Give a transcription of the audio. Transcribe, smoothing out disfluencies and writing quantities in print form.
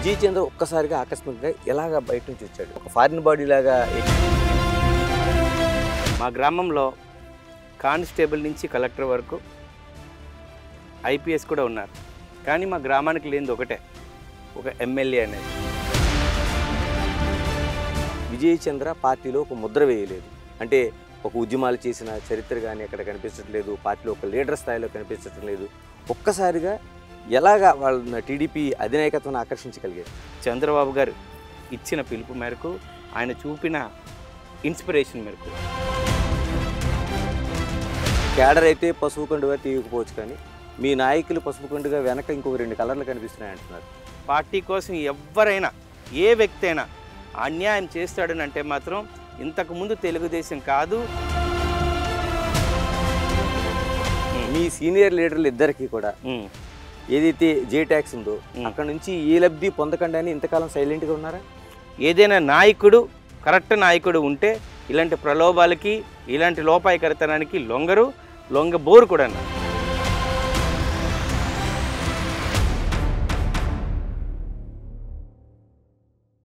విజయ్ చంద్ర ఒక్కసారిగా ఆకస్మికంగా ఎలాగా బయట నుంచి వచ్చాడు? ఒక ఫారిన్ బాడీ లాగా. మా గ్రామంలో కానిస్టేబుల్ నుంచి కలెక్టర్ వరకు ఐపీఎస్ కూడా ఉన్నారు. కానీ మా గ్రామానికి లేనిది ఒకటే, ఒక ఎమ్మెల్యే అనేది. విజయ్ చంద్ర పార్టీలో ఒక ముద్ర వేయలేదు. అంటే ఒక ఉద్యమాలు చేసిన చరిత్ర కానీ అక్కడ కనిపించట్లేదు, పార్టీలో ఒక లీడర్ స్థాయిలో కనిపించటం లేదు. ఒక్కసారిగా ఎలాగా వాళ్ళ టీడీపీ అధినాయకత్వాన్ని ఆకర్షించగలిగారు? చంద్రబాబు గారు ఇచ్చిన పిలుపు మేరకు, ఆయన చూపిన ఇన్స్పిరేషన్ మేరకు. కేడర్ అయితే పసుపు కండుగా తీయకపోవచ్చు, కానీ మీ నాయకులు పసుపు కండుగా వెనక ఇంకొక 2 కలర్లు కనిపిస్తున్నాయి అంటున్నారు. పార్టీ కోసం ఎవరైనా, ఏ వ్యక్తి అయినా అన్యాయం చేస్తాడని అంటే మాత్రం ఇంతకుముందు తెలుగుదేశం కాదు. మీ సీనియర్ లీడర్లు ఇద్దరికి కూడా ఏదైతే జే ట్యాక్స్ ఉందో అక్కడ నుంచి ఏ లబ్ధి పొందకండి అని ఇంతకాలం సైలెంట్గా ఉన్నారా? ఏదైనా నాయకుడు, కరెక్ట్ నాయకుడు ఉంటే ఇలాంటి ప్రలోభాలకి, ఇలాంటి లోపాయికరితనానికి లొంగబోరు కూడా అన్నారు.